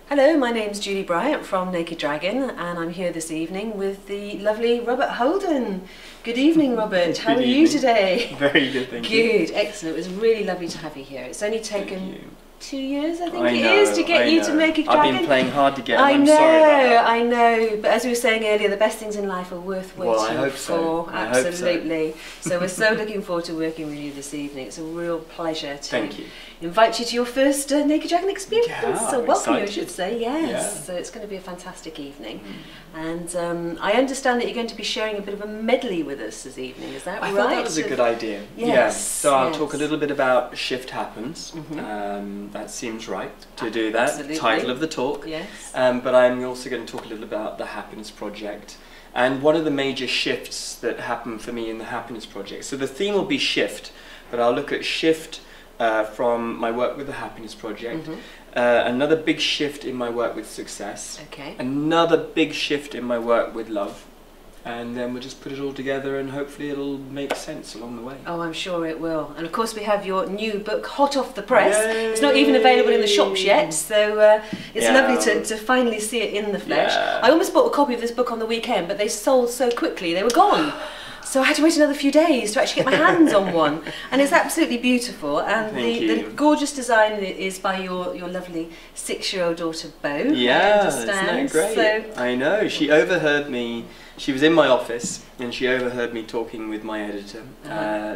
Hello, my name's Julie Bryant from Naked Dragon, and I'm here this evening with the lovely Robert Holden. Good evening, Robert. How are you today? Very good, thank you. Good, excellent. It was really lovely to have you here. It's only taken 2 years, I think it is, to get you to Naked Dragon. I've been playing hard to get. I I'm know, sorry about that. I know. But as we were saying earlier, the best things in life are worth waiting Well, I hope for. so. Absolutely. So we're so looking forward to working with you this evening. It's a real pleasure to invite you to your first Naked Dragon experience. Yeah, So welcome you, I excited. should say. Yes. Yeah. So it's going to be a fantastic evening. And I understand that you're going to be sharing a bit of a medley with us this evening. Is that right? I thought that was a good idea. Yes. Yeah. So I'll talk a little bit about Shift Happens. That seems right to do that. Absolutely. Title of the talk. Yes. But I'm also going to talk a little about the Happiness Project. And one of the major shifts that happened for me in the Happiness Project. So the theme will be shift, but I'll look at shift from my work with the Happiness Project. Another big shift in my work with success. Okay. Another big shift in my work with love. And then we'll just put it all together and hopefully it'll make sense along the way. Oh, I'm sure it will. And of course we have your new book hot off the press. Yay! It's not even available in the shops yet, so it's lovely to finally see it in the flesh. Yeah. I almost bought a copy of this book on the weekend, but they sold so quickly, they were gone. So I had to wait another few days to actually get my hands on one. And it's absolutely beautiful. And the gorgeous design is by your lovely 6-year-old daughter, Bo. Yeah, isn't that great? So, I know. She overheard me. She was in my office and she overheard me talking with my editor,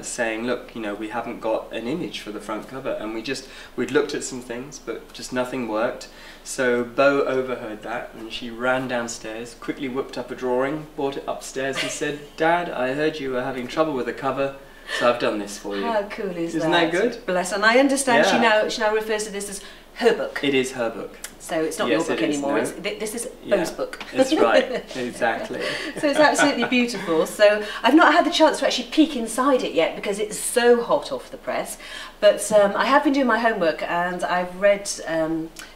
saying, look, you know, we haven't got an image for the front cover. And we'd looked at some things, but just nothing worked. So Bo overheard that and she ran downstairs, quickly whipped up a drawing, brought it upstairs and said, Dad, I heard you were having trouble with the cover, so I've done this for you. How cool is that? Isn't that good? Bless. And I understand she now refers to this as her book. It is her book. So it's not your book anymore, no. this is Bo's book. That's right, exactly. So it's absolutely beautiful. So I've not had the chance to actually peek inside it yet because it's so hot off the press. But I have been doing my homework and I've read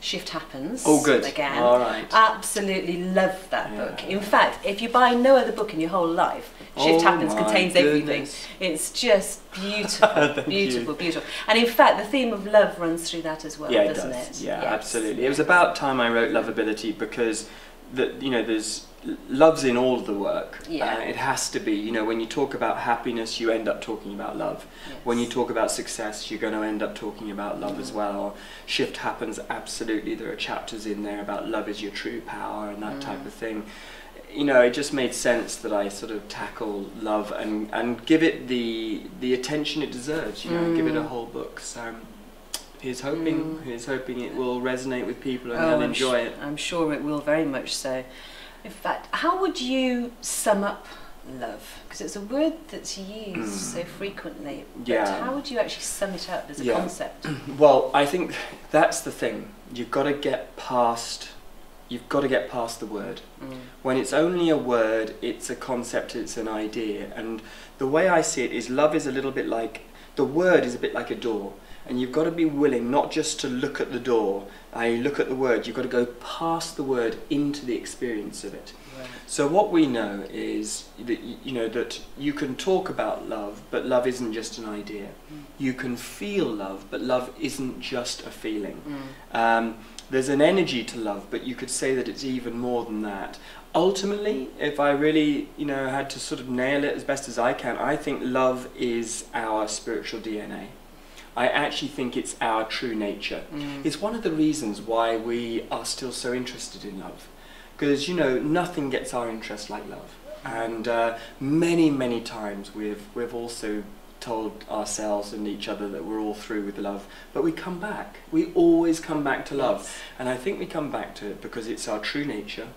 Shift Happens. Oh, good. Again. All right. Absolutely love that book. In fact, if you buy no other book in your whole life, Shift Happens contains everything. It's just beautiful, beautiful, beautiful. And in fact, the theme of love runs through that as well, doesn't it? Yeah, yes. Absolutely. It was about time I wrote Loveability because, there's love's in all of the work. Yeah. It has to be. You know, when you talk about happiness, you end up talking about love. Yes. When you talk about success, you're going to end up talking about love as well. Or Shift Happens, absolutely. There are chapters in there about love is your true power and that type of thing. You know, it just made sense that I sort of tackle love and give it the attention it deserves, you know, give it a whole book. So here's hoping it will resonate with people and they'll enjoy it. I'm sure it will, very much so. In fact, how would you sum up love? Because it's a word that's used so frequently. But how would you actually sum it up as a concept? Well, I think that's the thing. You've got to get past the word. When it's only a word, it's a concept, it's an idea. And the way I see it is love is a little bit like, the word is a bit like a door. And you've got to be willing not just to look at the door, look at the word, you've got to go past the word into the experience of it. Right. So what we know is that, that you can talk about love, but love isn't just an idea. You can feel love, but love isn't just a feeling. There's an energy to love, but you could say that it's even more than that. Ultimately, if I really, had to sort of nail it as best as I can, I think love is our spiritual DNA. I actually think it's our true nature. It's one of the reasons why we are still so interested in love. Because, nothing gets our interest like love. And many, many times we've also told ourselves and each other that we're all through with love, but we come back. We always come back to love. Yes. And I think we come back to it because it's our true nature,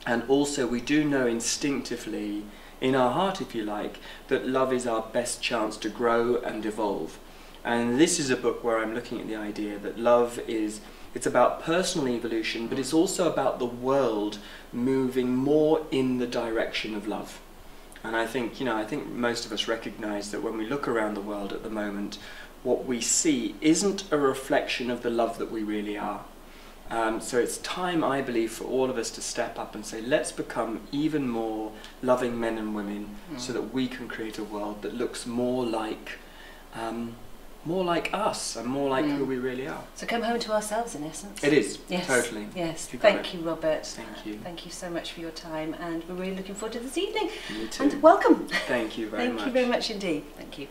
and also we do know instinctively, in our heart if you like, that love is our best chance to grow and evolve. And this is a book where I'm looking at the idea that love it's about personal evolution, but it's also about the world moving more in the direction of love. And I think, I think most of us recognise that when we look around the world at the moment, what we see isn't a reflection of the love that we really are. So it's time, I believe, for all of us to step up and say, let's become even more loving men and women so that we can create a world that looks more like more like us and more like who we really are. So come home to ourselves, in essence. It is, yes. Totally. Yes, thank you, Robert. Thank you. Thank you so much for your time, and we're really looking forward to this evening. You too. And welcome. Thank you very much. Thank you very much indeed. Thank you.